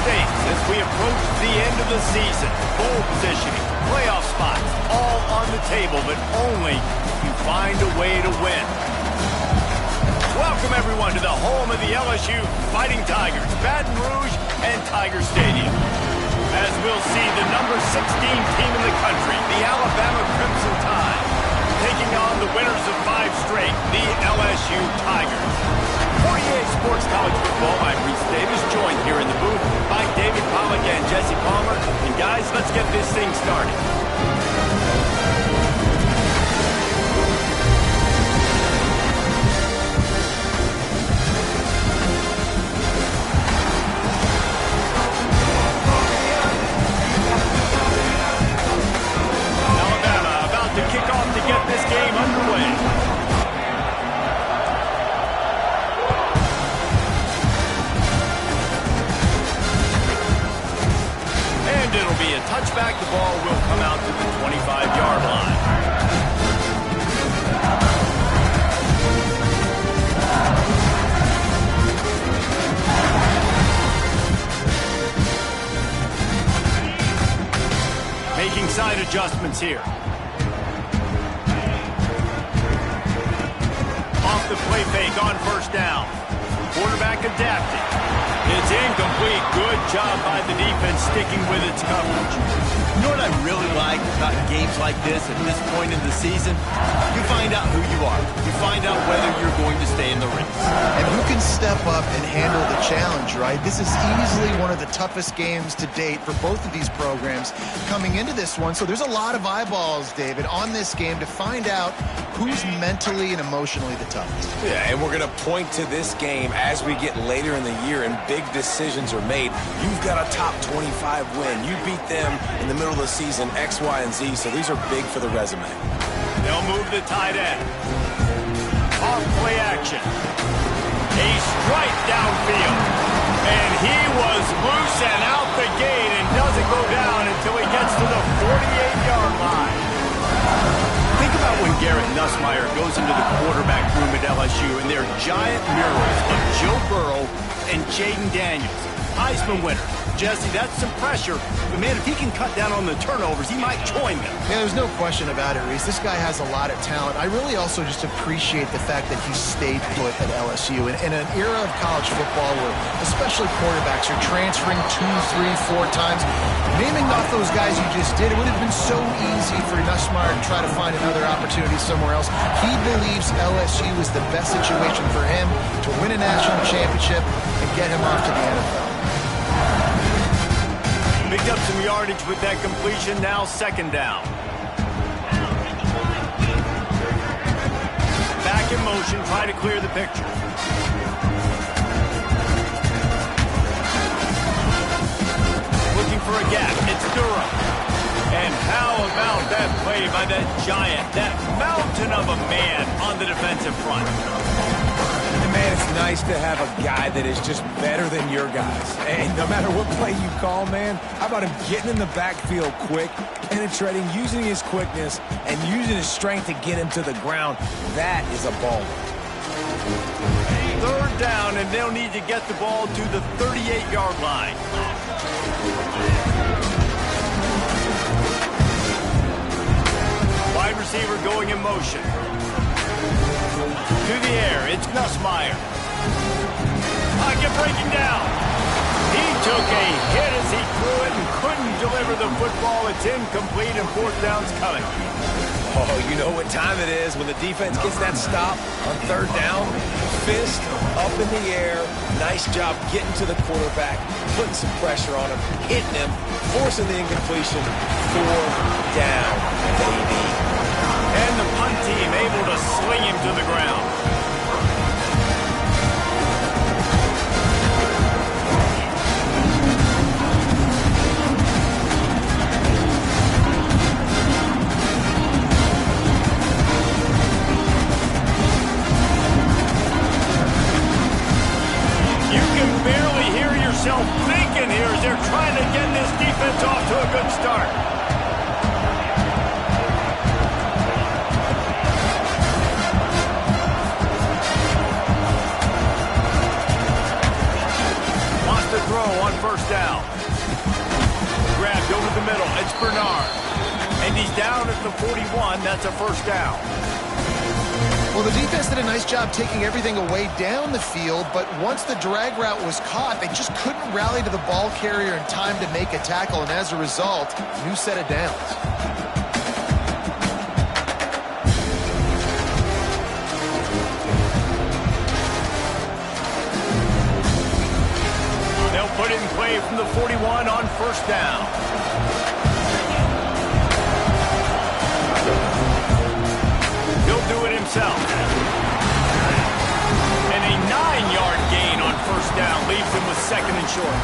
stakes as we approach the end of the season. Bowl positioning, playoff spots, all on the table, but only if you find a way to win. Welcome, everyone, to the home of the LSU Fighting Tigers, Baton Rouge and Tiger Stadium. As we'll see the number 16 team in the country, the Alabama Crimson Tide, taking on the winners of 5 straight, the LSU Tigers. For EA Sports College Football, I'm Reese Davis, joined here in the booth by David Pollack and Jesse Palmer. And guys, let's get this thing started. Alabama about to kick off to get this game underway. It'll be a touchback. The ball will come out to the 25-yard line. Making side adjustments here. Off the play fake on first down. Quarterback adapting. It's incomplete. Good job by the defense sticking with its coverage. You know what I really like about games like this at this point in the season? You find out who you are. You find out whether you're going to stay in the race. And who can step up and handle the challenge, right? This is easily one of the toughest games to date for both of these programs coming into this one. So there's a lot of eyeballs, David, on this game to find out who's mentally and emotionally the toughest. Yeah, and we're going to point to this game as we get later in the year and big decisions are made. You've got a top 25 win. You beat them in the middle of the season, X, Y, and Z, so these are big for the resume. They'll move the tight end. Off play action. A strike downfield. And he was loose and out the gate and doesn't go down until he gets to the 48-yard line. Think about when Garrett Nussmeier goes into the quarterback room at LSU and there are giant murals of Joe Burrow and Jaden Daniels, Heisman winner. Jesse, that's some pressure. But, man, if he can cut down on the turnovers, he might join them. Yeah, there's no question about it, Reese. This guy has a lot of talent. I really also just appreciate the fact that he stayed put at LSU. In an era of college football where especially quarterbacks are transferring 2, 3, 4 times, naming off those guys you just did, it would have been so easy for Nussmeier to try to find another opportunity somewhere else. He believes LSU is the best situation for him to win a national championship and get him off to the NFL. Picked up some yardage with that completion, now second down. Back in motion, try to clear the picture. Looking for a gap, it's Durham. And how about that play by that giant, that mountain of a man on the defensive front? Man, it's nice to have a guy that is just better than your guys. And no matter what play you call, man, how about him getting in the backfield quick, penetrating, using his quickness, and using his strength to get him to the ground? That is a baller. Third down, and they'll need to get the ball to the 38-yard line. Wide receiver going in motion. To the air, it's Nussmeier. Pocket breaking down. He took a hit as he threw it and couldn't deliver the football. It's incomplete and fourth down's coming. Oh, you know what time it is when the defense gets that stop on third down. Fist up in the air. Nice job getting to the quarterback, putting some pressure on him, hitting him, forcing the incompletion. Fourth down, baby. And the punt team able to sling him to the ground. You can barely hear yourself thinking here as they're trying to get this defense off to a good start. To throw on first down. middle. It's Bernard. And he's down at the 41. That's a first down. Well, the defense did a nice job taking everything away down the field, but once the drag route was caught, they just couldn't rally to the ball carrier in time to make a tackle, and as a result, new set of downs. They'll put it in play from the 41 on first down. He'll do it himself. And a 9-yard gain on first down leaves him with second and short.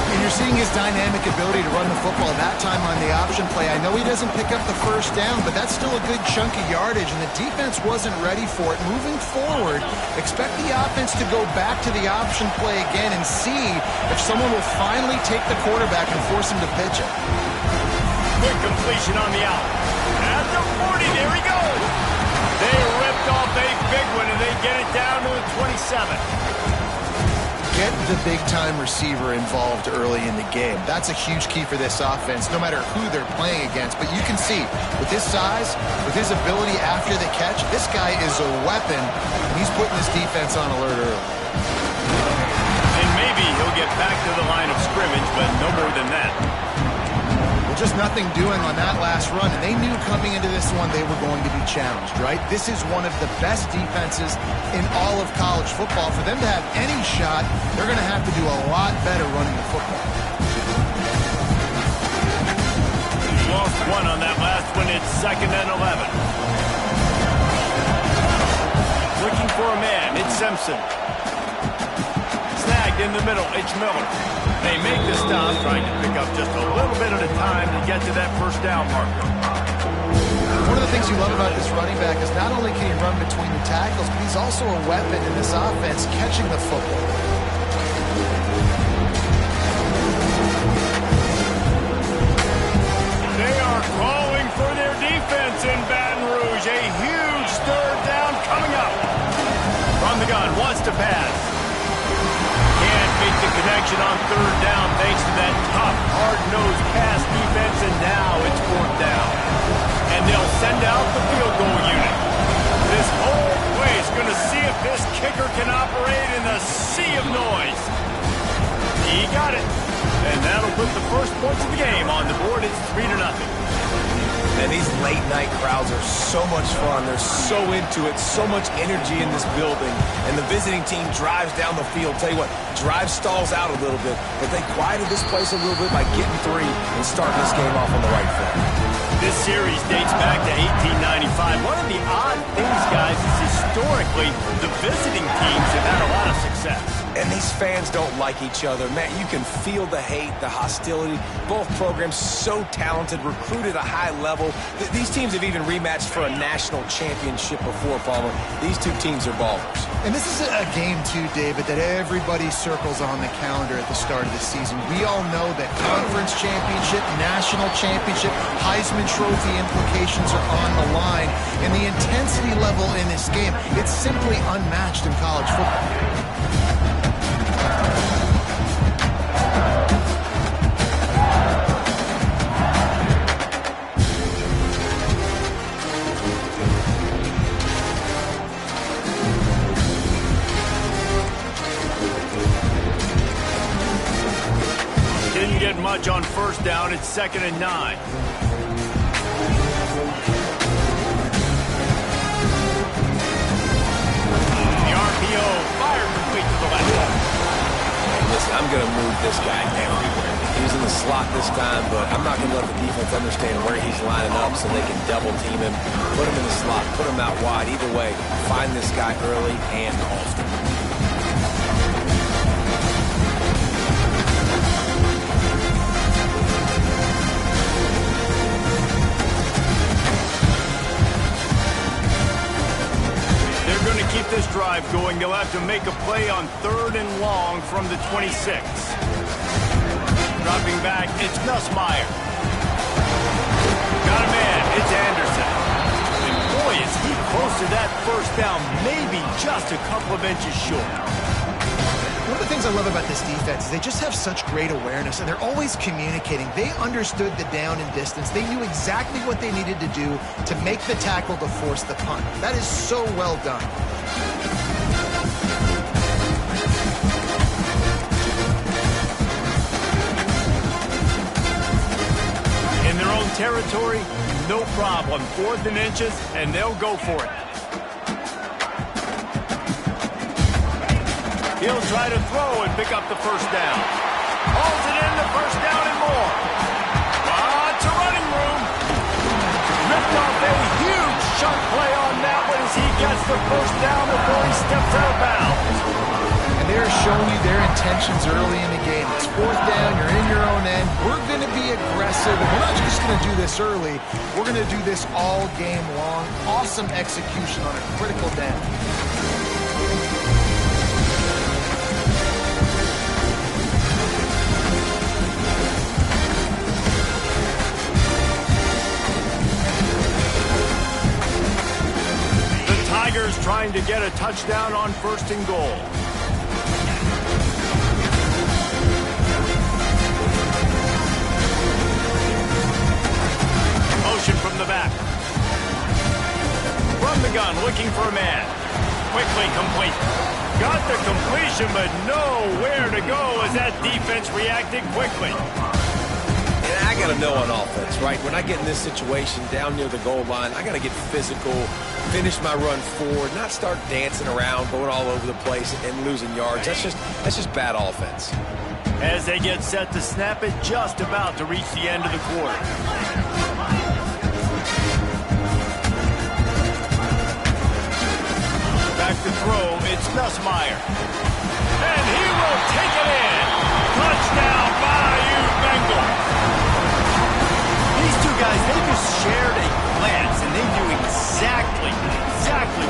And you're seeing his dynamic ability to run the football that time on the option play. I know he doesn't pick up the first down, but that's still a good chunk of yardage, and the defense wasn't ready for it. Moving forward, expect the offense to go back to the option play again and see if someone will finally take the quarterback and force him to pitch it. Quick completion on the out. At the 40, there he goes. They ripped off a big one, and they get it down to the 27. Get the big-time receiver involved early in the game. That's a huge key for this offense, no matter who they're playing against. But you can see, with his size, with his ability after the catch, this guy is a weapon, and he's putting this defense on alert early. And maybe he'll get back to the line of scrimmage, but no more than that. Just nothing doing on that last run, and they knew coming into this one they were going to be challenged, right? This is one of the best defenses in all of college football. For them to have any shot, they're going to have to do a lot better running the football. He lost one on that last one. It's 2nd and 11. Looking for a man. It's Simpson. Snagged in the middle. It's Miller. They make the stop, trying to pick up just a little bit at a time to get to that first down marker. One of the things you love about this running back is not only can he run between the tackles, but he's also a weapon in this offense catching the football. They are calling for their defense in Baton Rouge. A huge third down coming up. From the gun, wants to pass. Can't make the connection on third down thanks to that tough, hard-nosed pass defense, and now it's 4th down. And they'll send out the field goal unit. This whole place going to see if this kicker can operate in the sea of noise. He got it. And that'll put the first points of the game on the board. It's 3-0. And these late-night crowds are so much fun. They're so into it, so much energy in this building. And the visiting team drives down the field. Tell you what, drive stalls out a little bit, but they quieted this place a little bit by getting 3 and starting this game off on the right foot. This series dates back to 1895. One of the odd things, guys, is historically the visiting teams have had a lot of success. And these fans don't like each other. Man, you can feel the hate, the hostility. Both programs so talented, recruited at a high level. These teams have even rematched for a national championship before, Palmer. These two teams are ballers. And this is a game, too, David, that everybody circles on the calendar at the start of the season. We all know that conference championship, national championship, Heisman Trophy implications are on the line. And the intensity level in this game, it's simply unmatched in college football. Didn't get much on first down. It's 2nd and 9. The RPO fired complete to the left. Listen, I'm going to move this guy everywhere. He's in the slot this time, but I'm not going to let the defense understand where he's lining up so they can double team him. Put him in the slot, put him out wide. Either way, find this guy early and often. Keep this drive going. They'll have to make a play on 3rd and long from the 26. Dropping back, it's Nussmeier. Got a man, it's Anderson. And boy, is he close to that first down, maybe just a couple of inches short. One of the things I love about this defense is they just have such great awareness, and they're always communicating. They understood the down and distance. They knew exactly what they needed to do to make the tackle to force the punt. That is so well done. In their own territory, no problem. 4th and inches, and they'll go for it. He'll try to throw and pick up the first down. Hauls it in, the first down and more. It's a running room. Ripped off a huge chunk play on that one as he gets the first down before he steps out of bounds. And they're showing you their intentions early in the game. It's 4th down, you're in your own end. We're going to be aggressive, and we're not just going to do this early. We're going to do this all game long. Awesome execution on a critical down. Tigers trying to get a touchdown on 1st and goal. Motion from the back. From the gun, looking for a man. Quickly complete. Got the completion, but nowhere to go as that defense reacted quickly. And I got to know on offense, right? When I get in this situation down near the goal line, I got to get physical, finish my run forward, not start dancing around, going all over the place and losing yards. That's just bad offense. As they get set to snap it, just about to reach the end of the quarter. Back to throw, it's Nussmeier. And he will take it in. Touchdown, Bayou Bengals. These two guys, they just shared a glance, and they knew exactly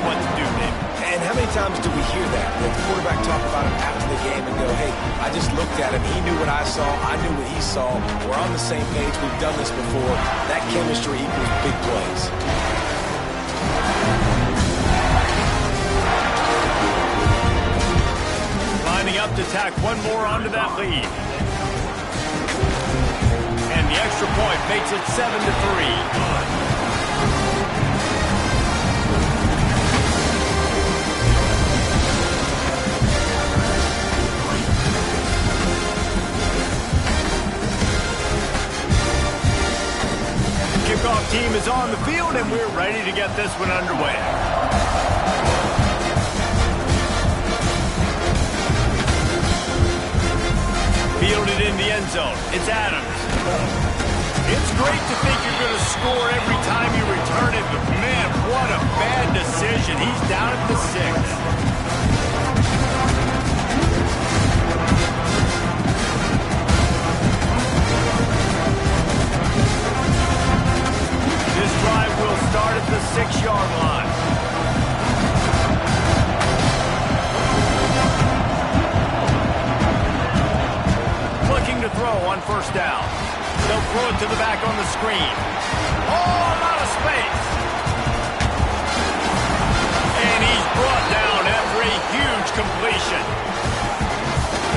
what to do, Nick. And how many times do we hear that? The quarterback talk about him after the game and go, hey, I just looked at him. He knew what I saw. I knew what he saw. We're on the same page. We've done this before. That chemistry equals big plays. Lining up to tack one more onto that lead. And the extra point makes it 7-3. Kickoff team is on the field, and we're ready to get this one underway. Fielded in the end zone. It's Adams. It's great to think you're going to score every time you return it, but man, what a bad decision. He's down at the 6. This drive will start at the 6-yard line. Looking to throw on 1st down. They'll throw it to the back on the screen. All out of space. And he's brought down after a huge completion.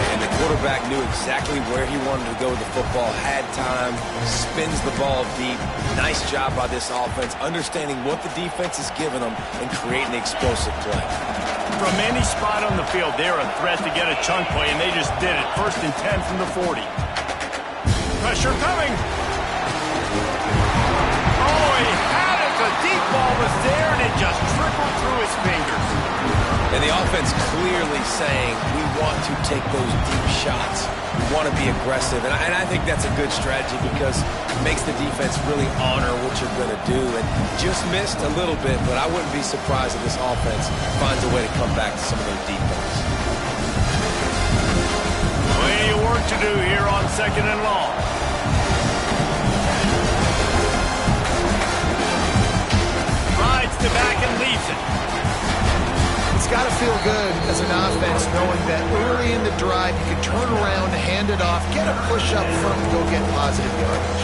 And the quarterback knew exactly where he wanted to go with the football, had time, spins the ball deep. Nice job by this offense, understanding what the defense is giving them and creating an explosive play. From any spot on the field, they're a threat to get a chunk play, and they just did it. 1st and 10 from the 40. Pressure coming. Oh, he had it. The deep ball was there, and it just trickled through his fingers. And the offense clearly saying, we want to take those deep shots. We want to be aggressive. And I think that's a good strategy because it makes the defense really honor what you're going to do. And just missed a little bit, but I wouldn't be surprised if this offense finds a way to come back to some of those deep ones. Plenty of work to do here on 2nd and long. Rides to back and leaves it. It's got to feel good as an offense knowing that early in the drive you can turn around, hand it off, get a push up front, and go get positive yardage.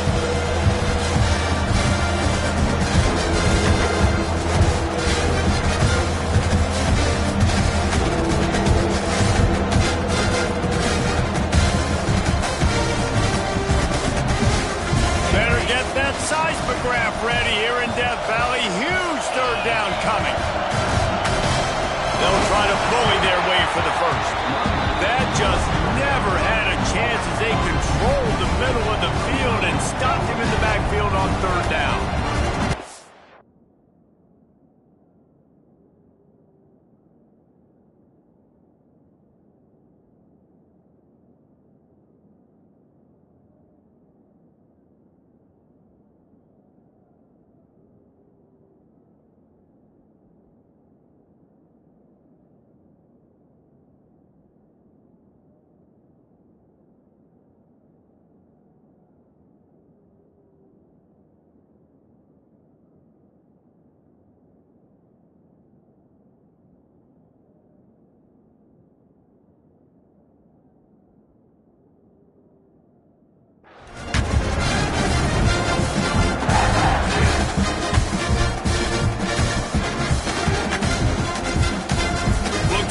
try to bully their way for the first. That just never had a chance as they controlled the middle of the field and stopped him in the backfield on third down.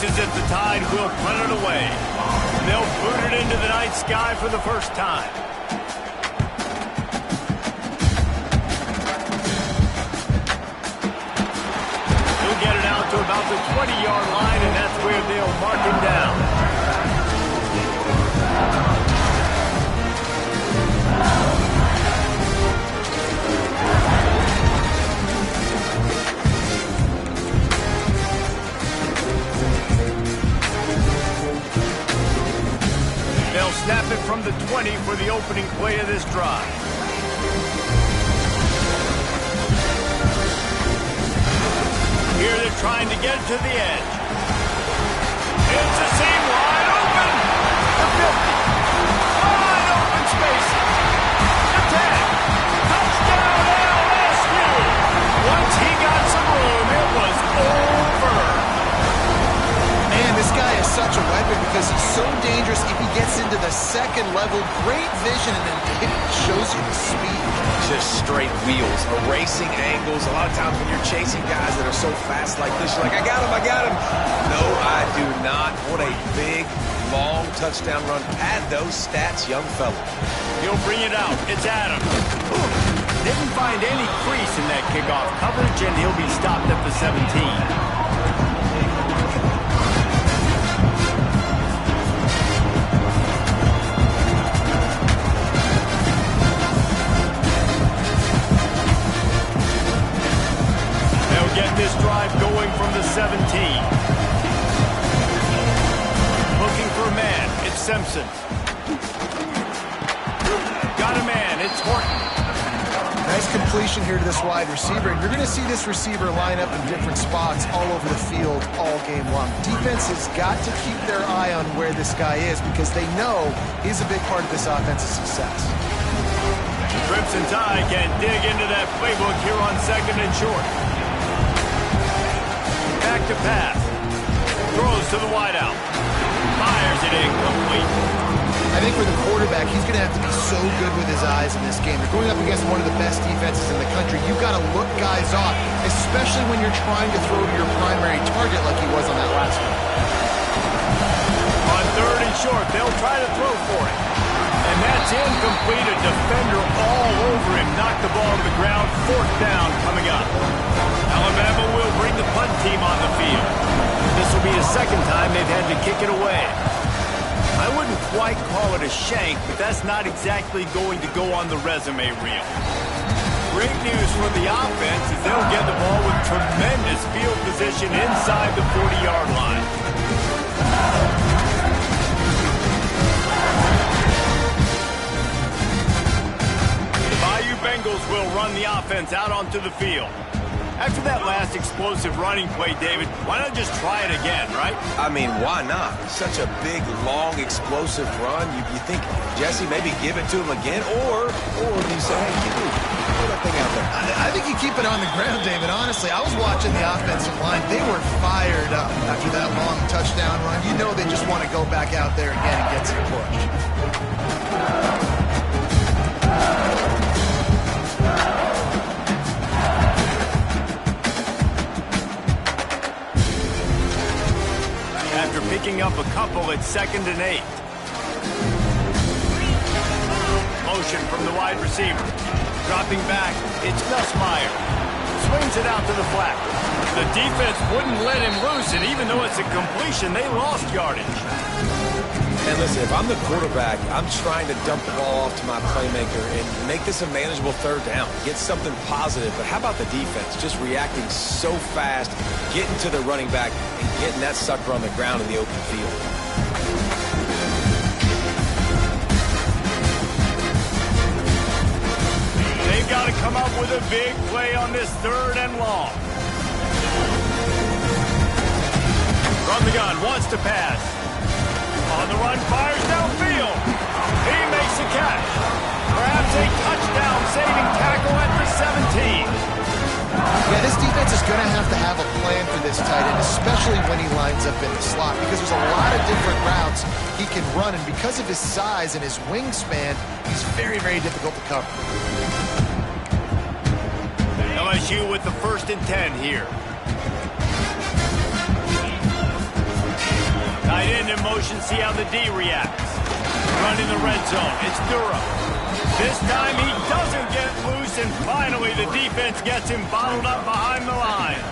As if the Tide will punt it away. They'll boot it into the night sky for the first time. He'll get it out to about the 20-yard line, and that's where they'll mark him down. They'll snap it from the 20 for the opening play of this drive. Here they're trying to get to the edge. It's a seam wide open. The 50. Wide open spaces. The 10. Touchdown LSU. Once he got some room, it was over. Man, this guy is such a weapon because he's so dangerous if he gets into the second level. Great vision, and then it shows you the speed. Just straight wheels, erasing angles. A lot of times when you're chasing guys that are so fast like this, you're like, I got him. No, I do not. What a big, long touchdown run. Pad those stats, young fella. He'll bring it out. It's Adams. Didn't find any crease in that kickoff coverage, and he'll be stopped at the 17. Get this drive going from the 17. Looking for a man. It's Simpson. Got a man. It's Horton. Nice completion here to this wide receiver. And you're going to see this receiver line up in different spots all over the field all game long. Defense has got to keep their eye on where this guy is because they know he's a big part of this offense's success. Crimson Tide can dig into that playbook here on second and short. Back to pass. Throws to the wideout. Fires it incomplete. I think for the quarterback, he's going to have to be so good with his eyes in this game. They're going up against one of the best defenses in the country. You've got to look guys off, especially when you're trying to throw to your primary target like he was on that last one. On third and short, they'll try to throw for it. And that's incomplete. A defender all over him. Knocked the ball to the ground. Fourth down coming up. Alabama will bring the punt team on the field. This will be the second time they've had to kick it away. I wouldn't quite call it a shank, but that's not exactly going to go on the resume reel. Great news for the offense is they'll get the ball with tremendous field position inside the 40-yard line. The Bayou Bengals will run the offense out onto the field. After that last explosive running play, David, why not just try it again, right? I mean, why not? Such a big, long, explosive run. You think, Jesse, maybe give it to him again? Or do you say, hey, throw that thing out there? I think you keep it on the ground, David. Honestly, I was watching the offensive line. They were fired up after that long touchdown run. You know they just want to go back out there again and get some push. After picking up a couple at 2nd and 8. Motion from the wide receiver. Dropping back, it's Gus Meyer. swings it out to the flat. The defense wouldn't let him loose, and even though it's a completion, they lost yardage. And listen, if I'm the quarterback, I'm trying to dump the ball off to my playmaker and make this a manageable third down, get something positive. But how about the defense? Just reacting so fast, getting to the running back, and getting that sucker on the ground in the open field. They've got to come up with a big play on this 3rd and long. From the gun, wants to pass. On the run, fires downfield. He makes a catch. Perhaps a touchdown-saving tackle at the 17. Yeah, this defense is going to have a plan for this tight end, especially when he lines up in the slot, because there's a lot of different routes he can run, and because of his size and his wingspan, he's very, very difficult to cover. LSU with the 1st and 10 here. Tight end in motion, see how the D reacts. Running the red zone, it's Durham. This time he doesn't get loose, and finally the defense gets him bottled up behind the line.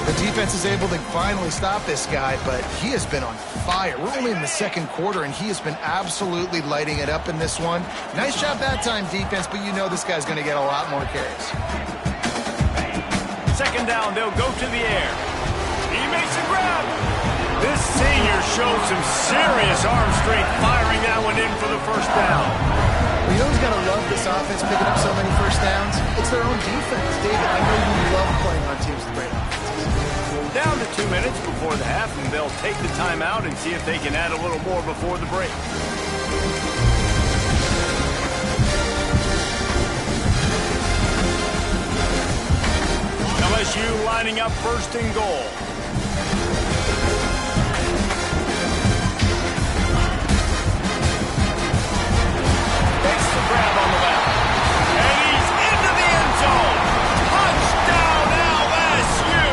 The defense is able to finally stop this guy, but he has been on fire. We're only in the 2nd quarter, and he has been absolutely lighting it up in this one. Nice job that time, defense, but you know this guy's going to get a lot more carries. 2nd down, they'll go to the air. He makes a grab. This senior shows some serious arm strength firing that one in for the 1st down. Well, you know who's got to love this offense picking up so many 1st downs? It's their own defense. David, I know you love playing on teams with great offenses. Down to 2 minutes before the half, and they'll take the timeout and see if they can add a little more before the break. LSU lining up 1st and goal. Takes the grab on the left. And he's into the end zone. Touchdown LSU!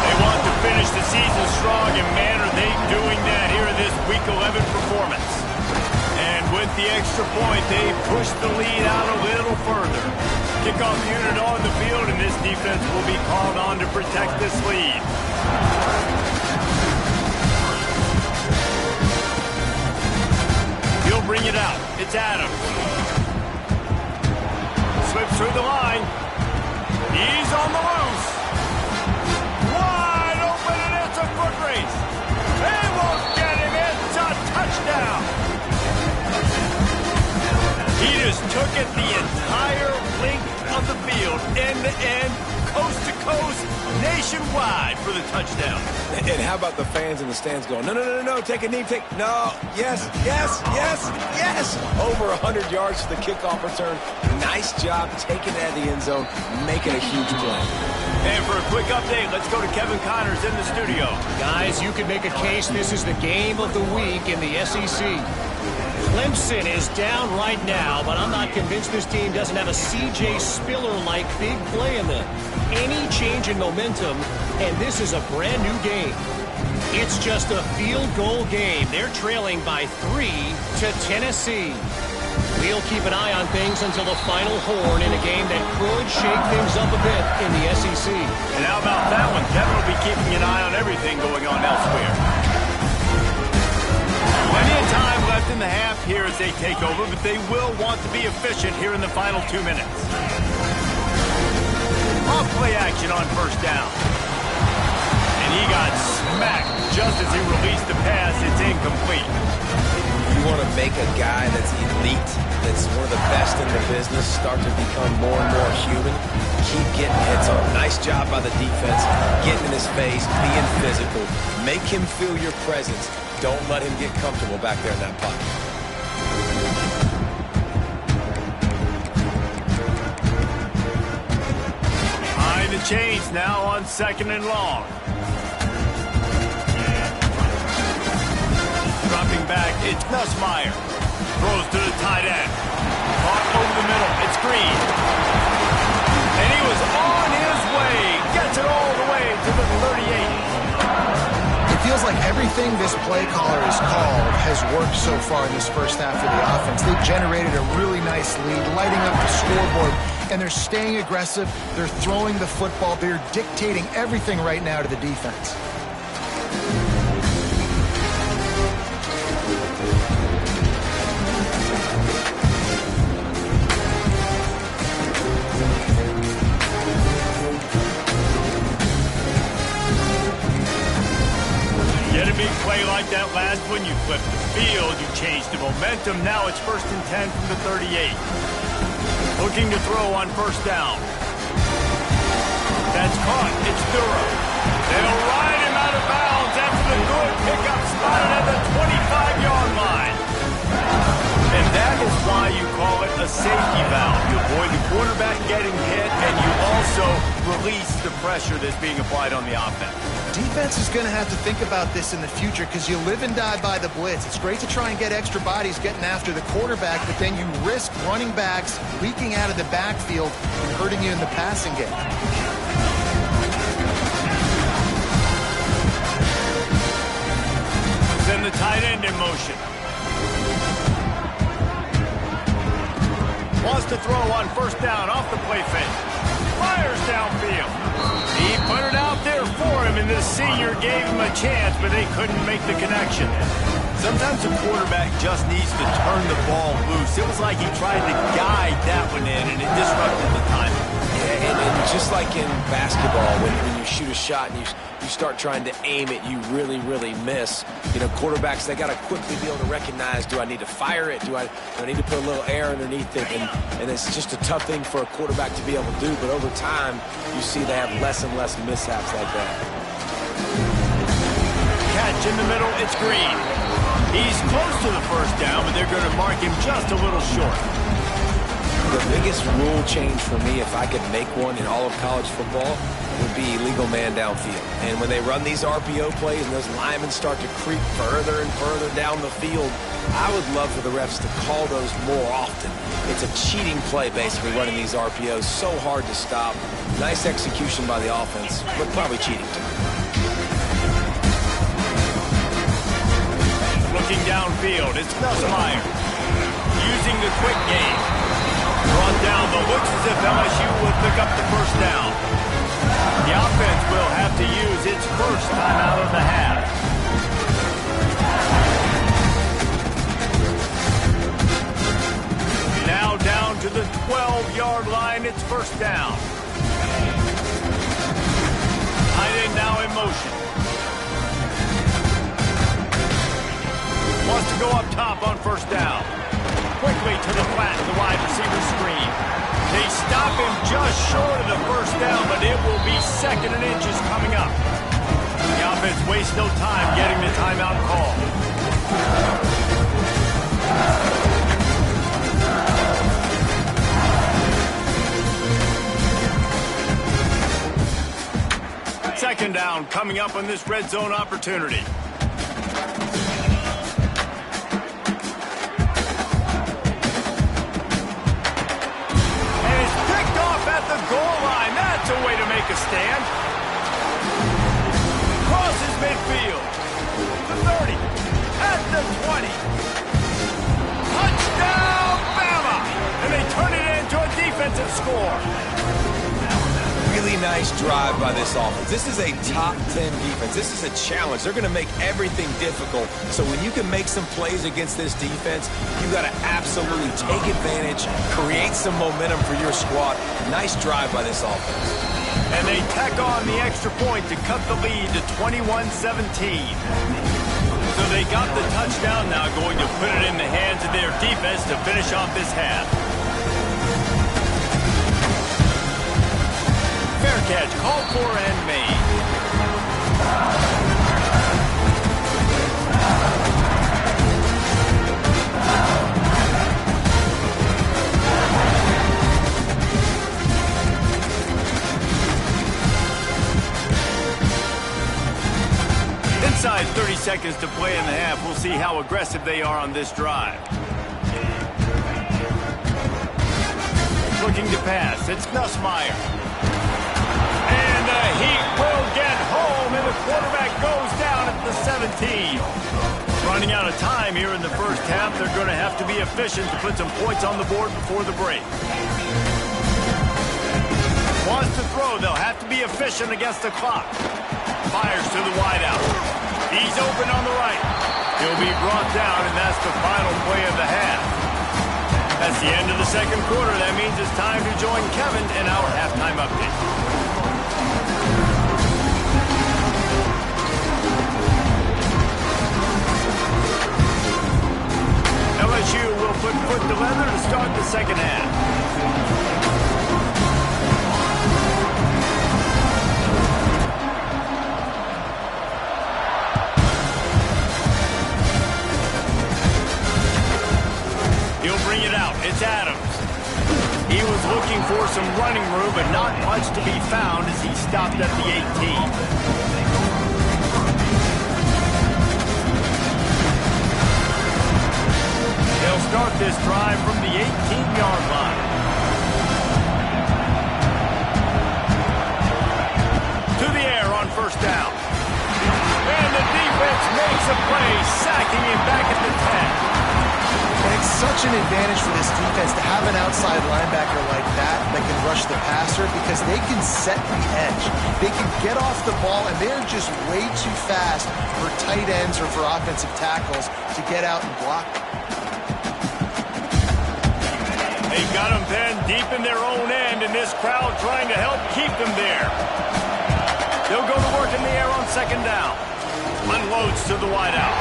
They want to finish the season strong, and man, are they doing that here in this Week 11 performance. And with the extra point, they push the lead out a little further. Kickoff unit on the field, and this defense will be called on to protect this lead. He'll bring it out. It's Adams. Slips through the line. He's on the loose. Wide open, and it's a foot race. They won't get him. It's a touchdown. He just took it the entire length of the field, end-to-end, coast-to-coast, nationwide for the touchdown. And how about the fans in the stands going, no, take a knee, no, yes. Over 100 yards to the kickoff return. Nice job taking that in the end zone, making a huge play. And for a quick update, let's go to Kevin Connors in the studio. Guys, you could make a case this is the game of the week in the SEC. Clemson is down right now, but I'm not convinced this team doesn't have a C.J. Spiller-like big play in them. Any change in momentum, and this is a brand-new game. It's just a field goal game. They're trailing by 3 to Tennessee. We'll keep an eye on things until the final horn in a game that could shake things up a bit in the SEC. And how about that one? Kevin will be keeping an eye on everything going on elsewhere. Plenty of time left in the half here as they take over, but they will want to be efficient here in the final 2 minutes. Off play action on 1st down. And he got smacked just as he released the pass. It's incomplete. You want to make a guy that's elite, that's one of the best in the business, start to become more and more human. Keep getting hits on him. Nice job by the defense, getting in his face, being physical. Make him feel your presence. Don't let him get comfortable back there in that pocket. Behind the chains now on 2nd and long. Dropping back, it's Nussmeier. Throws to the tight end. Caught over the middle, it's Green. And he was on his way. Gets it all the way to the 38. It feels like everything this play caller has called has worked so far in this 1st half of the offense. They've generated a really nice lead, lighting up the scoreboard. and they're staying aggressive. They're throwing the football. They're dictating everything right now to the defense. Get a big play like that last one, you flip the field, you change the momentum. Now it's 1st and 10 from the 38. Looking to throw on 1st down. That's caught. It's Durham. They'll ride him out of bounds after the good pickup spotted at the 25-yard line. And that is why you call it a safety valve. You avoid the quarterback getting hit, and you also release the pressure that's being applied on the offense. Defense is going to have to think about this in the future because you live and die by the blitz. It's great to try and get extra bodies getting after the quarterback, but then you risk running backs leaking out of the backfield and hurting you in the passing game. Send the tight end in motion. Wants to throw on 1st down off the play fake. Fires downfield. He put it out there for him, and the senior gave him a chance, but they couldn't make the connection. Sometimes a quarterback just needs to turn the ball loose. It was like he tried to guide that one in, and it disrupted the timing. Yeah, and just like in basketball, when you shoot a shot and you start trying to aim it, you really, really miss. You know, quarterbacks, they got to quickly be able to recognize, do I need to fire it? Do I need to put a little air underneath it? And it's just a tough thing for a quarterback to be able to do, but over time, you see they have less and less mishaps like that. Catch in the middle, it's Green. He's close to the 1st down, but they're going to mark him just a little short. The biggest rule change for me, if I could make one in all of college football, would be illegal man downfield. And when they run these RPO plays and those linemen start to creep further and further down the field, I would love for the refs to call those more often. It's a cheating play, basically, running these RPOs. So hard to stop. Nice execution by the offense, but probably cheating too. Looking downfield, it's Nussmeier. Using the quick game. Brought down, but looks as if LSU will pick up the 1st down. The offense will have to use its 1st timeout of the half. Now down to the 12-yard line, it's 1st down. Tight end now in motion. Wants to go up top on 1st down. Quickly to the flat, the wide receiver screen. They stop him just short of the 1st down, but it will be 2nd and inches coming up. The offense wastes no time getting the timeout call. Second down coming up on this red zone opportunity. That's a way to make a stand. Crosses midfield. The 30. At the 20. Touchdown, Bama! And they turn it into a defensive score. Really nice drive by this offense. This is a top 10 defense. This is a challenge. They're going to make everything difficult. So when you can make some plays against this defense, you've got to absolutely take advantage, create some momentum for your squad. Nice drive by this offense. And they tack on the extra point to cut the lead to 21-17. So they got the touchdown, now going to put it in the hands of their defense to finish off this half. Fair catch, called for and made. Inside 30 seconds to play in the half. We'll see how aggressive they are on this drive. Looking to pass. It's Nussmeier. And the Heat will get home, and the quarterback goes down at the 17. Running out of time here in the first half. They're going to have to be efficient to put some points on the board before the break. Wants to throw. They'll have to be efficient against the clock. Fires to the wideout. He's open on the right. He'll be brought down, and that's the final play of the half. That's the end of the second quarter. That means it's time to join Kevin in our halftime update. LSU will put foot to leather to start the second half. He'll bring it out. It's Adams. He was looking for some running room, but not much to be found as he stopped at the 18. They'll start this drive from the 18-yard line. To the air on first down. And the defense makes a play, sacking him back at the 10. And it's such an advantage for this defense to have an outside linebacker like that can rush the passer because they can set the edge. They can get off the ball, and they're just way too fast for tight ends or for offensive tackles to get out and block them. They've got them pinned deep in their own end, and this crowd trying to help keep them there. They'll go to work in the air on second down. Unloads to the wideout.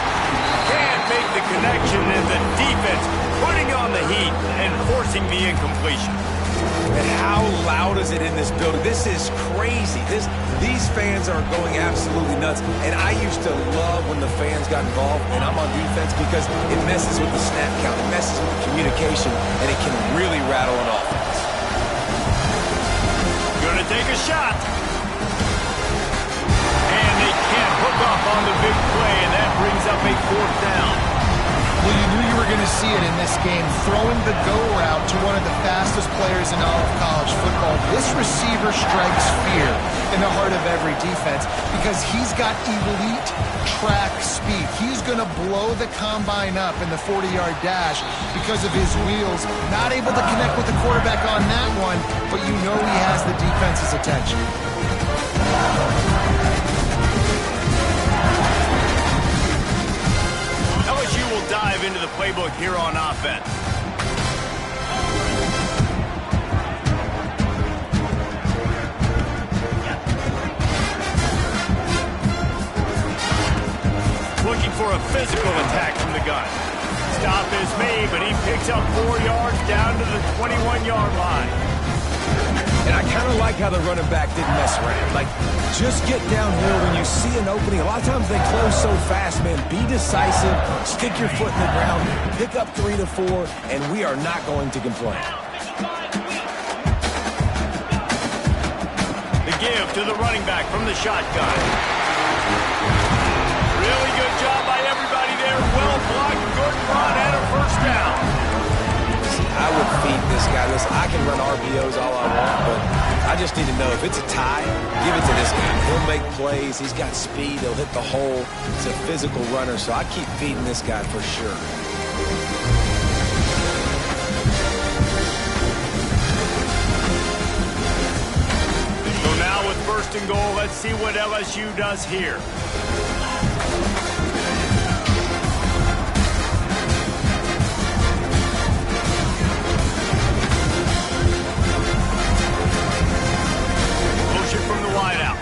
Can't make the connection, and the defense putting on the heat and forcing the incompletion. And how loud is it in this building? This is crazy. These fans are going absolutely nuts. And I used to love when the fans got involved, and I'm on defense because it messes with the snap count, it messes with the communication, and it can really rattle an offense. Gonna take a shot. And they can't hook up on the big play, and that brings up a fourth down. Well, you knew you were going to see it in this game, throwing the go route to one of the fastest players in all of college football. This receiver strikes fear in the heart of every defense because he's got elite track speed. He's going to blow the combine up in the 40-yard dash because of his wheels. Not able to connect with the quarterback on that one, but you know he has the defense's attention. LSU will dive into the playbook here on offense. Looking for a physical attack from the gun. Stop is made, but he picks up 4 yards down to the 21-yard line. And I kind of like how the running back didn't mess around. Like, just get downhill when you see an opening. A lot of times they close so fast, man. Be decisive, stick your foot in the ground, pick up 3 to 4, and we are not going to complain. The give to the running back from the shotgun. Really good job by everybody there. Well blocked, good run, and a first down. I would feed this guy. Listen, I can run RPOs all I want, but I just need to know if it's a tie, give it to this guy. He'll make plays. He's got speed. He'll hit the hole. He's a physical runner, so I keep feeding this guy for sure. So now with first and goal, let's see what LSU does here. From the wideout.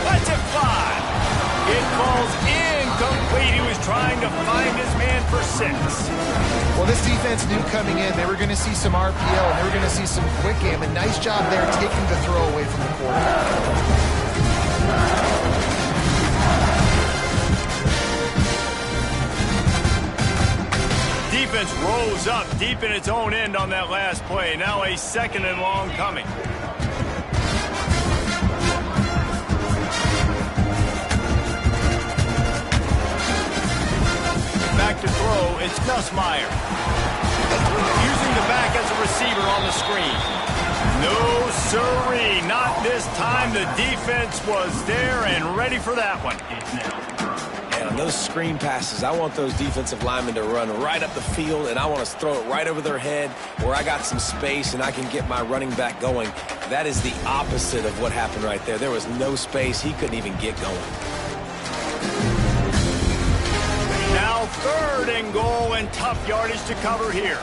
Let's it fly. It falls incomplete. He was trying to find his man for 6. Well, this defense knew coming in they were going to see some RPO and they were going to see some quick game. A nice job there taking the throw away from the quarterback. Defense rose up deep in its own end on that last play. Now a second and long coming. Back to throw, it's Nussmeier. Using the back as a receiver on the screen. No siree, not this time. The defense was there and ready for that one. And On those screen passes, I want those defensive linemen to run right up the field, and I want to throw it right over their head where I got some space and I can get my running back going. That is the opposite of what happened right there. There was no space. He couldn't even get going. Now 3rd and goal, and tough yardage to cover here.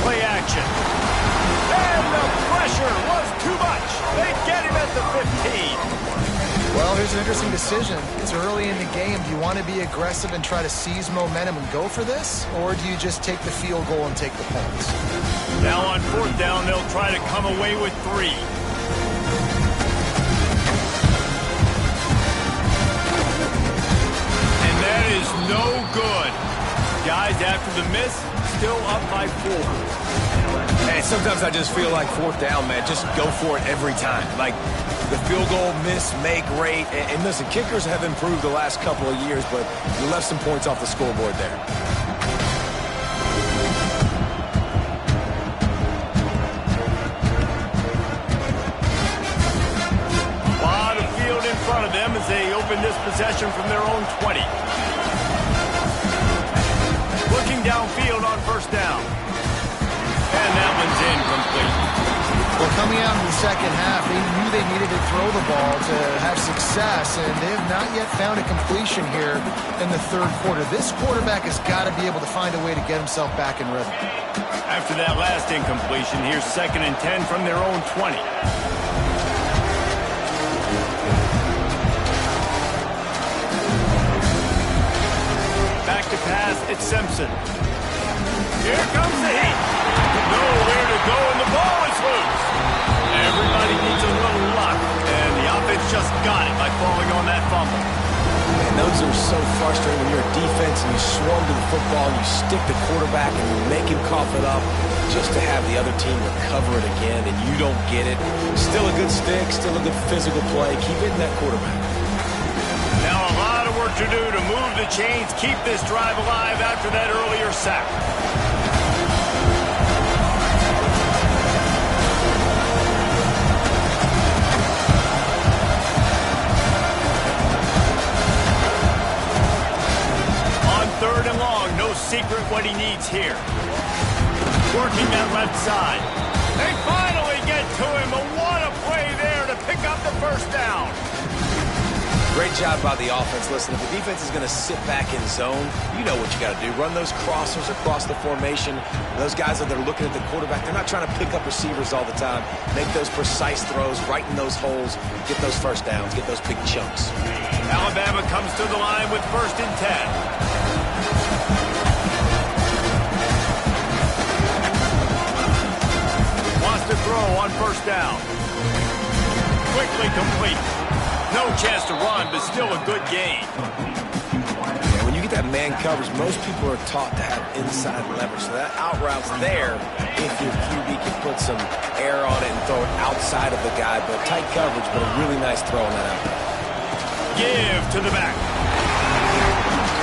Play action. And the pressure was too much. They get him at the 15. Well, here's an interesting decision. It's early in the game. Do you want to be aggressive and try to seize momentum and go for this? Or do you just take the field goal and take the points? Now on 4th down, they'll try to come away with 3. And that is no good. Guys, after the miss, still up by 4. And sometimes I just feel like 4th down, man, just go for it every time. Like the field goal, miss, make, great. And listen, kickers have improved the last couple of years, but you left some points off the scoreboard there. A lot of field in front of them as they open this possession from their own 20. Looking downfield on 1st down. And that one's incomplete. Well, coming out in the second half, they knew they needed to throw the ball to have success, and they have not yet found a completion here in the 3rd quarter. This quarterback has got to be able to find a way to get himself back in rhythm. After that last incompletion, here's 2nd and 10 from their own 20. Back to pass, it's Simpson. Here comes the heat. Nowhere to go, and the ball is loose. Everybody needs a little luck, and the offense just got it by falling on that fumble. And those are so frustrating when you're a defense and you swarm to the football and you stick the quarterback and you make him cough it up just to have the other team recover it again, and you don't get it. Still a good stick, still a good physical play. Keep hitting that quarterback. Now a lot of work to do to move the chains, keep this drive alive after that earlier sack. On 3rd and long, no secret what he needs here. Working that left side. They finally get to him, but what a play there to pick up the 1st down. Great job by the offense. Listen, if the defense is going to sit back in zone, you know what you got to do. Run those crossers across the formation. Those guys that are looking at the quarterback, they're not trying to pick up receivers all the time. Make those precise throws right in those holes. Get those 1st downs. Get those big chunks. Alabama comes to the line with 1st and 10. Wants to throw on 1st down. Quickly complete. No chance to run, but still a good gain. Yeah, when you get that man coverage, most people are taught to have inside leverage. So that out route's there if your QB can put some air on it and throw it outside of the guy. But tight coverage, but a really nice throw on that out route. Give to the back.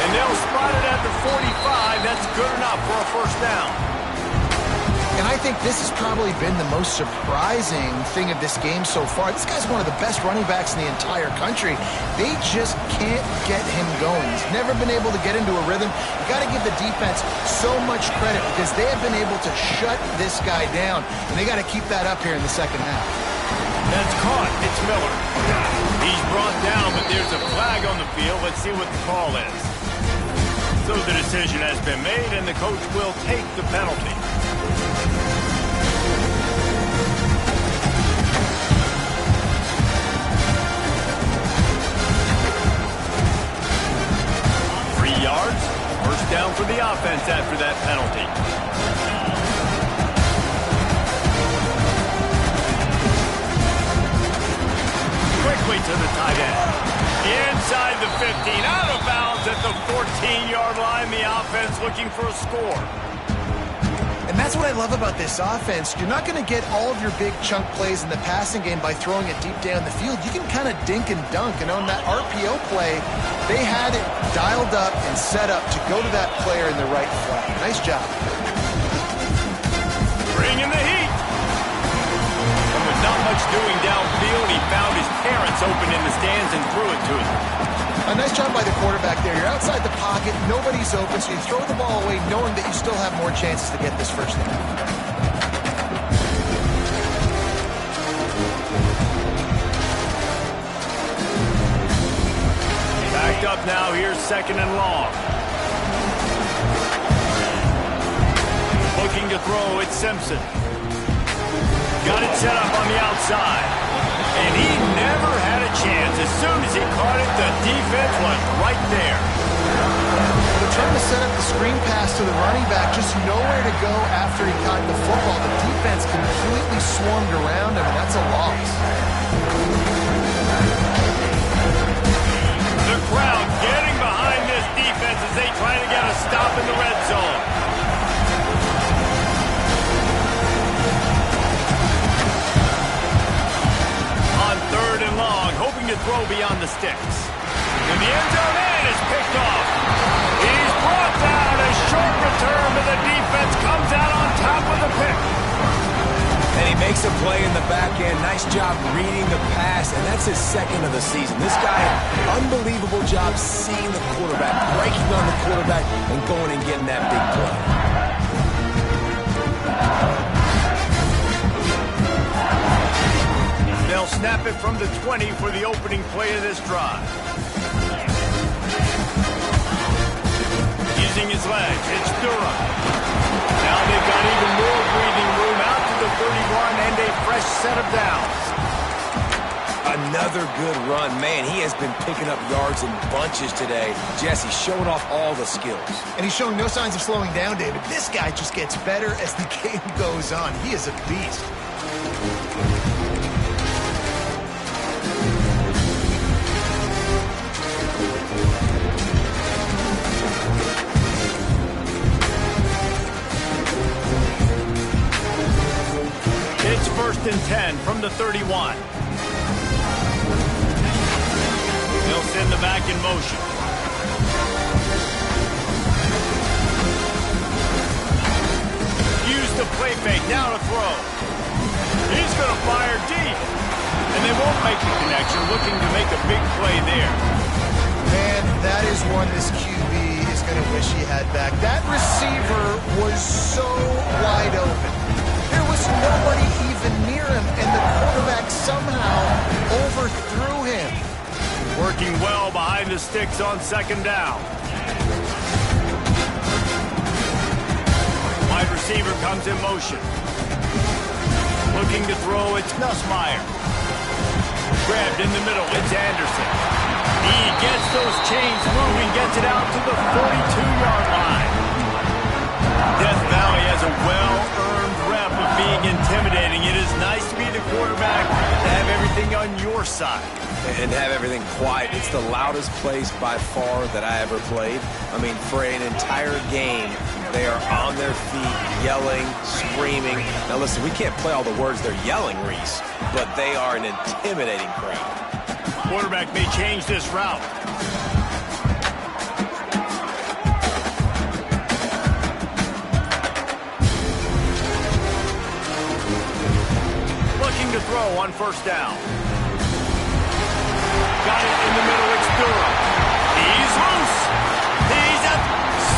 And they'll spot it at the 45. That's good enough for a 1st down. And I think this has probably been the most surprising thing of this game so far. This guy's one of the best running backs in the entire country. They just can't get him going. He's never been able to get into a rhythm. You got to give the defense so much credit because they have been able to shut this guy down, and they got to keep that up here in the second half. That's caught. It's Miller. He's brought down, but there's a flag on the field. Let's see what the call is. So the decision has been made, and the coach will take the penalty. Yards. 1st down for the offense after that penalty. Quickly to the tight end. Inside the 15, out of bounds at the 14-yard line. The offense looking for a score. And that's what I love about this offense. You're not going to get all of your big chunk plays in the passing game by throwing it deep down the field. You can kind of dink and dunk. And on that RPO play, they had it dialed up and set up to go to that player in the right flat. Nice job. Bringing the heat. And with not much doing downfield, he found his parents open in the stands and threw it to him. A nice job by the quarterback there. You're outside the pocket, nobody's open, so you throw the ball away knowing that you still have more chances to get this first down. Backed up now, here's 2nd and long. Looking to throw, it's Simpson. Got it set up on the outside. And he never had a chance. As soon as he caught it, the defense was right there. They're trying to set up the screen pass to the running back, just nowhere to go after he caught the football. The defense completely swarmed around him, and that's a loss. The crowd getting behind this defense as they try to get a stop in the red zone. On 3rd and long, hoping to throw beyond the sticks. And the end zone man is picked off. He's brought down. A short return, but the defense comes out on top of the pick. And he makes a play in the back end. Nice job reading the pass, and that's his 2nd of the season. This guy, unbelievable job seeing the quarterback, breaking on the quarterback, and going and getting that big play. They'll snap it from the 20 for the opening play of this drive. Using his legs, it's Durham. Now they've got even more breathing room out to the 31 and a fresh set of downs. Another good run. Man, he has been picking up yards in bunches today. Jesse showing off all the skills. And he's showing no signs of slowing down, David. This guy just gets better as the game goes on. He is a beast. It's 1st and 10 from the 31. They'll send the back in motion. Use the play fake, now to throw. He's going to fire deep. And they won't make the connection, looking to make a big play there. Man, that is one this QB is going to wish he had back. That receiver was so wide open. There was nobody even near him, and the quarterback somehow overthrew him. Working well behind the sticks on 2nd down. Wide receiver comes in motion. Looking to throw, it's Nussmeier. Grabbed in the middle, it's Anderson. He gets those chains moving, gets it out to the 42-yard line. Death Valley has a well-earned rep of being intimidating. It is nice to be the quarterback, to have everything on your side. And have everything quiet. It's the loudest place by far that I ever played. I mean, for an entire game, they are on their feet, yelling, screaming. Now listen, we can't play all the words they're yelling, Reese, but they are an intimidating crowd. Quarterback may change this route. Looking to throw on 1st down. Got it in the middle, it's Durham. He's loose. He's a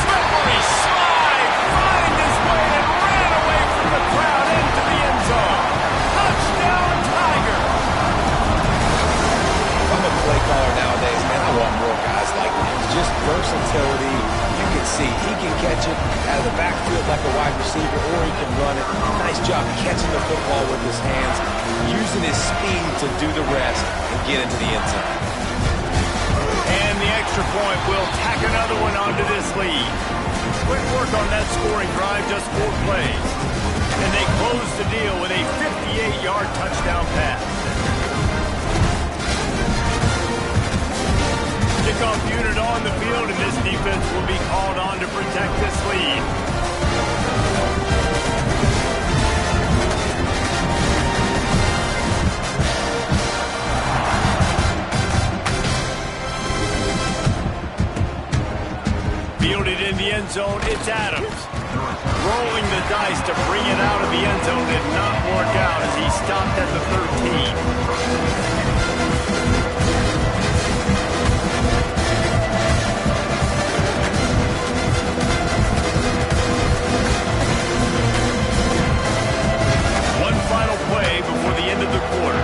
slippery slide. Find his way and ran away from the crowd into the end zone. Touchdown, Tiger. I'm a play caller nowadays, man. I want more guys like him. Just versatility. You can see he can catch it out of the backfield like a wide receiver, or he can run it. Nice job catching the football with his hands, using his speed to do the rest and get into the end zone. And the extra point will tack another one onto this lead. Quick work on that scoring drive, just 4 plays. And they close the deal with a 58-yard touchdown pass. Kickoff unit on the field, and this defense will be called on to protect this lead. Fielded in the end zone, it's Adams. Rolling the dice to bring it out of the end zone did not work out as he stopped at the 13. Final play before the end of the quarter.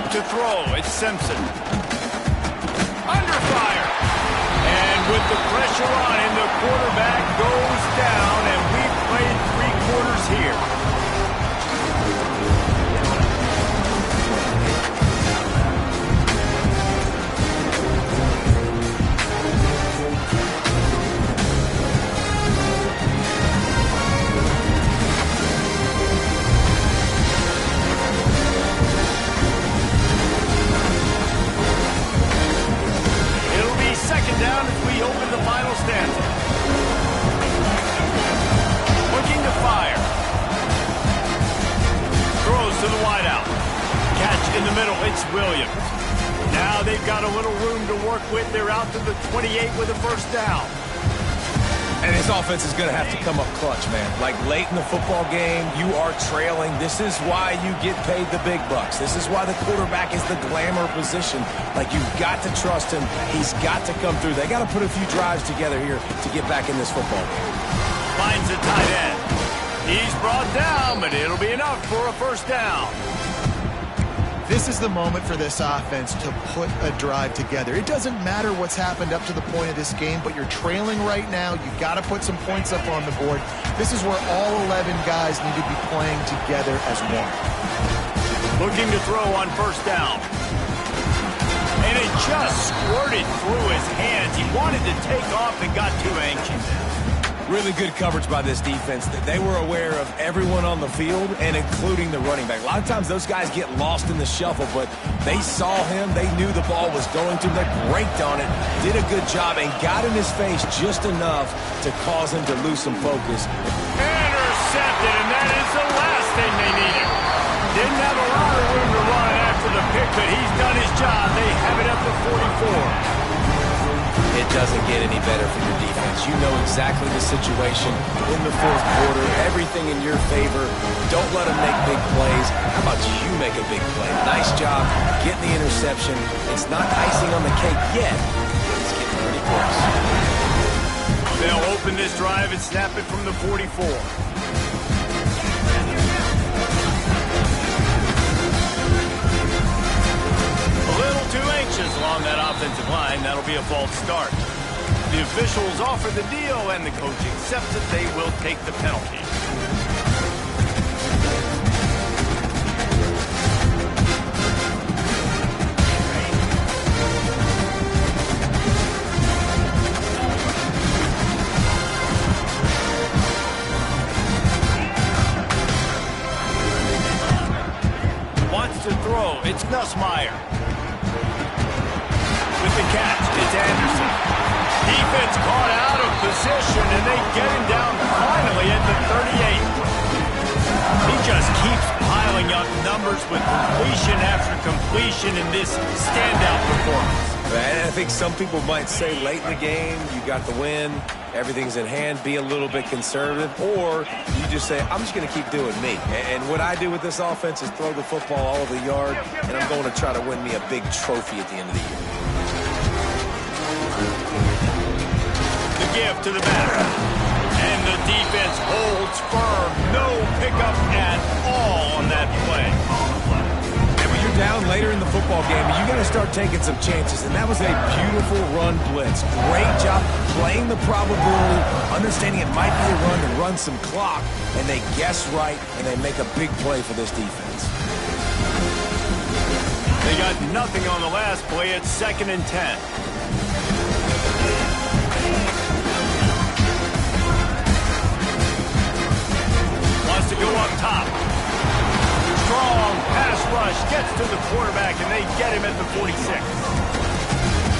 To throw, it's Simpson. Under fire. And with the pressure on him, the quarterback goes down, and we've played 3 quarters here. Down as we open the final stanza. Looking to fire. Throws to the wideout. Catch in the middle. It's Williams. Now they've got a little room to work with. They're out to the 28 with a first down. And his offense is going to have to come up clutch, man. Like late in the football game, you are trailing. This is why you get paid the big bucks. This is why the quarterback is the glamour position. Like, you've got to trust him. He's got to come through. They got to put a few drives together here to get back in this football game. Finds a tight end. He's brought down, but it'll be enough for a first down. This is the moment for this offense to put a drive together. It doesn't matter what's happened up to the point of this game, but you're trailing right now. You've got to put some points up on the board. This is where all 11 guys need to be playing together as one. Looking to throw on first down. And it just squirted through his hands. He wanted to take off and got too anxious. Really good coverage by this defense. They were aware of everyone on the field, and including the running back. A lot of times those guys get lost in the shuffle, but they saw him. They knew the ball was going to them. They braked on it, did a good job, and got in his face just enough to cause him to lose some focus. Intercepted, and that is the last thing they needed. Didn't have a lot of room to run after the pick, but he's done his job. They have it at the 44. It doesn't get any better for your defense. You know exactly the situation in the fourth quarter, everything in your favor. Don't let them make big plays. How about you make a big play? Nice job getting the interception. It's not icing on the cake yet, but it's getting pretty close. They'll open this drive and snap it from the 44. Too anxious along that offensive line. That'll be a false start. The officials offer the deal, and the coach accepts it. They will take the penalty. Wants to throw. It's Nussmeier. With the catch, it's Anderson. Defense caught out of position, and they get him down finally at the 38. He just keeps piling up numbers with completion after completion in this standout performance. I think some people might say late in the game, you got the win, everything's in hand, be a little bit conservative, or you just say, I'm just going to keep doing me. And what I do with this offense is throw the football all over the yard, and I'm going to try to win me a big trophy at the end of the year. The give to the batter. And the defense holds firm. No pickup at all on that play. And when you're down later in the football game, you got to start taking some chances. And that was a beautiful run blitz. Great job playing the probability, understanding it might be a run to run some clock. And they guess right, and they make a big play for this defense. They got nothing on the last play. It's 2nd and 10. Wants to go up top. Strong pass rush gets to the quarterback, and they get him at the 46.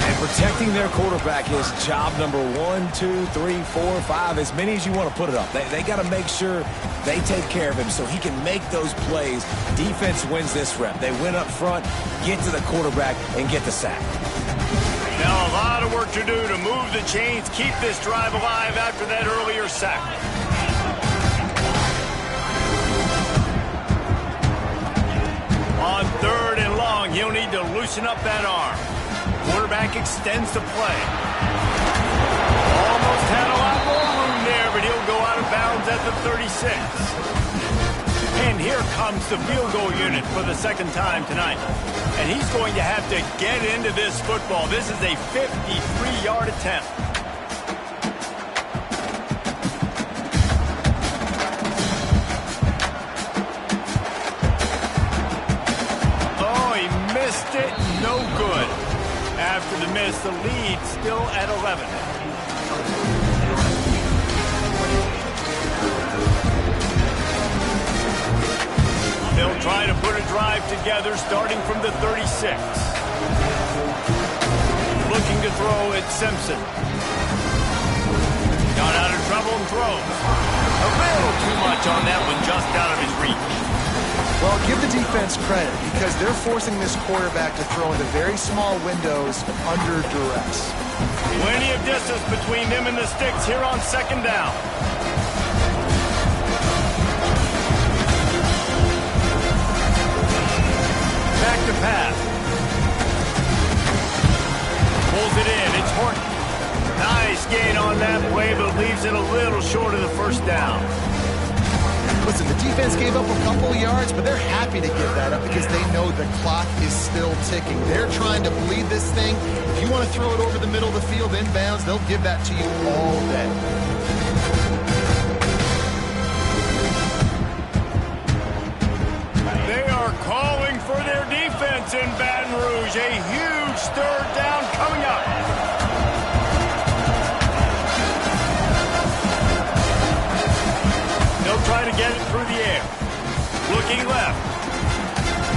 And protecting their quarterback is job number 1, 2, 3, 4, 5, as many as you want to put it up. They got to make sure They take care of him so he can make those plays. Defense wins this rep. They win up front, get to the quarterback, and get the sack. Now a lot of work to do to move the chains, keep this drive alive after that earlier sack. On 3rd and long, he'll need to loosen up that arm. Quarterback extends the play. Almost had a lot more room there, but he'll go out of bounds at the 36. And here comes the field goal unit for the second time tonight. And he's going to have to get into this football. This is a 53-yard attempt. Oh, he missed it. No good. After the miss, the lead still at 11. They'll try to put a drive together starting from the 36. Looking to throw at Simpson. Got out of trouble and throws. A little too much on that one, just out of his reach. Well, give the defense credit because they're forcing this quarterback to throw into very small windows under duress. Plenty of distance between them and the sticks here on 2nd down. Back to pass. Pulls it in. It's Horton. Nice gain on that play, but leaves it a little short of the 1st down. Listen, the defense gave up a couple of yards, but they're happy to give that up because they know the clock is still ticking. They're trying to bleed this thing. If you want to throw it over the middle of the field inbounds, they'll give that to you all day. They are calling for their defense in Baton Rouge. A huge 3rd down coming up. They'll try to get it through the air. Looking left.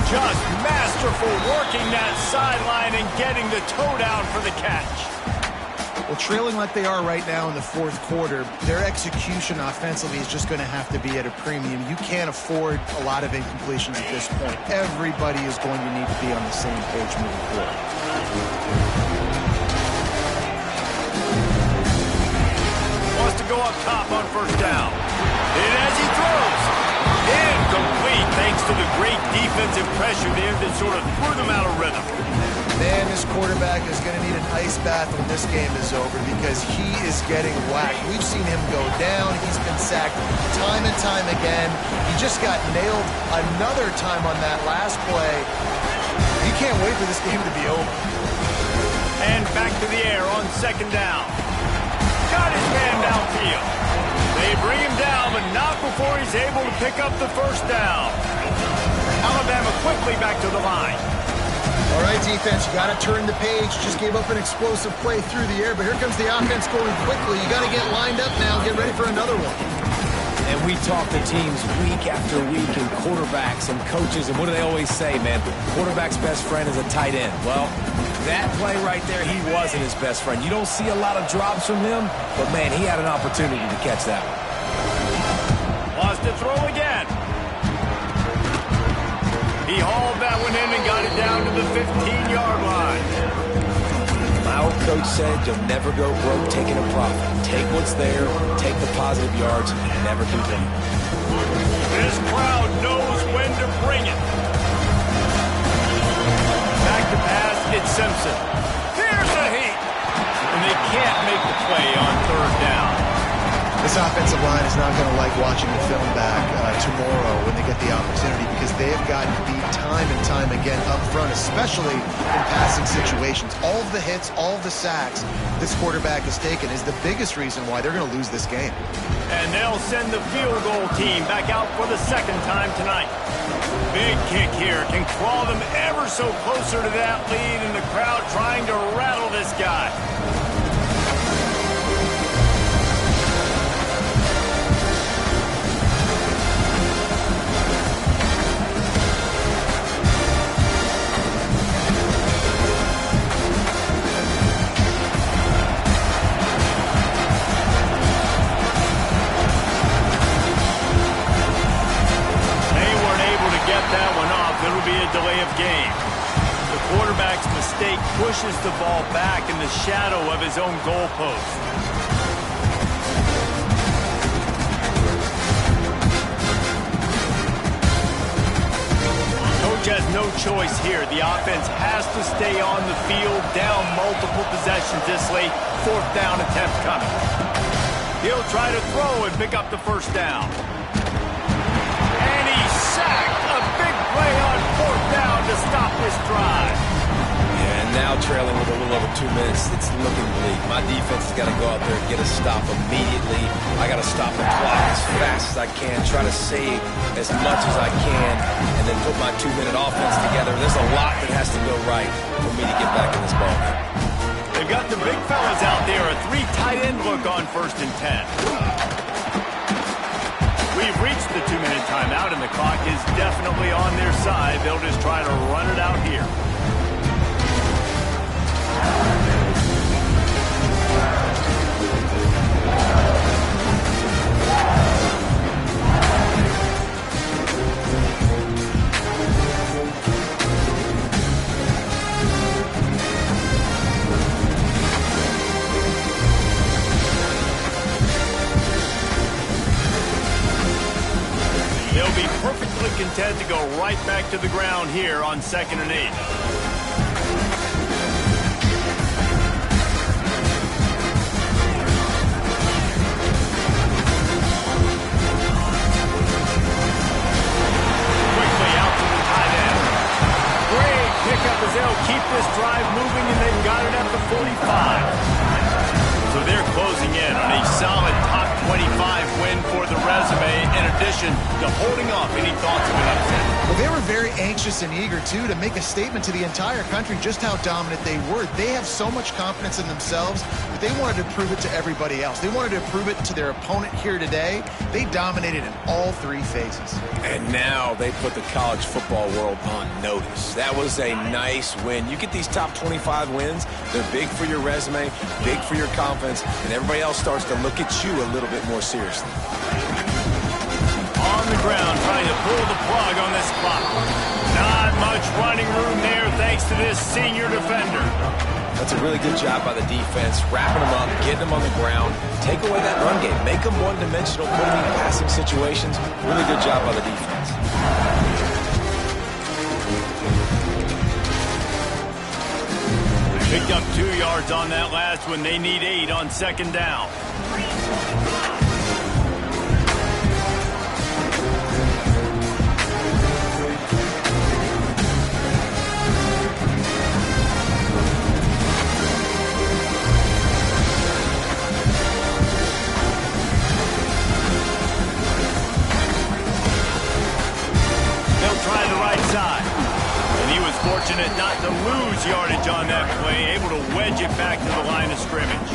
Just masterful working that sideline and getting the toe down for the catch. Well, trailing like they are right now in the 4th quarter, their execution offensively is just going to have to be at a premium. You can't afford a lot of incompletions at this point. Everybody is going to need to be on the same page moving forward. Wants to go up top on 1st down. And as he throws, incomplete thanks to the great defensive pressure there that sort of threw them out of rhythm. Man, this quarterback is going to need an ice bath when this game is over because he is getting whacked. We've seen him go down. He's been sacked time and time again. He just got nailed another time on that last play. You can't wait for this game to be over. And back to the air on 2nd down. Got his man downfield. They bring him down, but not before he's able to pick up the 1st down. Alabama quickly back to the line. All right, defense, you got to turn the page. Just gave up an explosive play through the air, but here comes the offense going quickly. You got to get lined up now and get ready for another one. And we talk to teams week after week and quarterbacks and coaches, and what do they always say, man? Quarterback's best friend is a tight end. Well, that play right there, he wasn't his best friend. You don't see a lot of drops from him, but, man, he had an opportunity to catch that one. Wants to throw again. He hauled that one in and got it down to the 15-yard line. My old coach said you'll never go broke taking a profit. Take what's there, take the positive yards, and never complain. This crowd knows when to bring it. Back to pass, it's Simpson. Here's a heat. And they can't make the play on 3rd down. This offensive line is not going to like watching the film back tomorrow when they get the opportunity because they have gotten beat time and time again up front, especially in passing situations. All of the hits, all of the sacks this quarterback has taken is the biggest reason why they're going to lose this game. And they'll send the field goal team back out for the 2nd time tonight. Big kick here can crawl them ever so closer to that lead, and the crowd trying to rattle this guy. State pushes the ball back in the shadow of his own goalpost. Coach has no choice here. The offense has to stay on the field, down multiple possessions this late. Fourth down attempt coming. He'll try to throw and pick up the first down. And he's sacked. A big play on fourth down to stop this drive. Yeah, and now trailing with a little over 2 minutes, it's looking bleak. My defense has got to go out there and get a stop immediately. I got to stop the clock as fast as I can, try to save as much as I can, and then put my 2-minute offense together. There's a lot that has to go right for me to get back in this ball game. They've got the big fellas out there. A 3 tight end look on 1st and 10. We've reached the 2-minute timeout, and the clock is definitely on their side. They'll just try to run it out here. They'll be perfectly content to go right back to the ground here on 2nd and 8. Quickly out to the tight end. Great pickup as they'll keep this drive moving, and they've got it at the 45. So they're closing in on a solid top 25 win for the resume, in addition to holding off any thoughts of an upset. Well, they were very anxious and eager, too, to make a statement to the entire country just how dominant they were. They have so much confidence in themselves, but they wanted to prove it to everybody else. They wanted to prove it to their opponent here today. They dominated in all 3 phases. And now they put the college football world on notice. That was a nice win. You get these top 25 wins, they're big for your resume, big for your confidence, and everybody else starts to look at you a little bit more seriously. On the ground, trying to pull the plug on this clock. Not much running room there thanks to this senior defender. That's a really good job by the defense, wrapping them up, getting them on the ground, take away that run game, make them one-dimensional, put them in passing situations. Really good job by the defense. Picked up 2 yards on that last one. They need 8 on 2nd down. They'll try the right side. And he was fortunate not to lose yardage on that play, able to wedge it back to the line of scrimmage.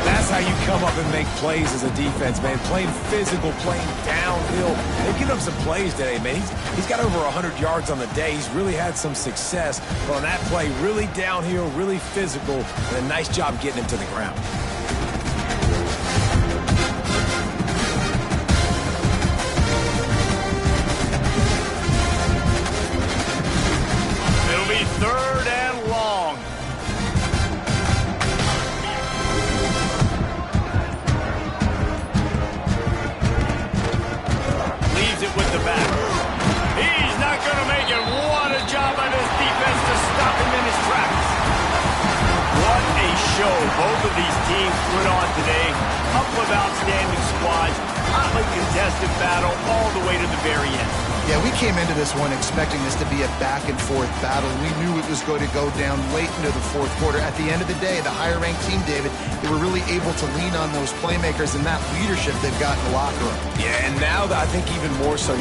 That's how you come up and make plays as a defense, man. Playing physical, playing downhill. They've given up some plays today, man. He's got over 100 yards on the day. He's really had some success. But on that play, really downhill, really physical, and a nice job getting him to the ground. It'll be 3rd and long. Leaves it with the back. He's not going to make it. What a job by this defense to stop him in his tracks. What a show both of these teams put on today. Couple of outstanding squads. Hotly contested battle all the way to the very end. Yeah, we came into this one expecting this to be a back-and-forth battle. We knew it was going to go down late into the 4th quarter. At the end of the day, the higher-ranked team, David, they were really able to lean on those playmakers and that leadership they've got in the locker room. Yeah, and now I think even more so,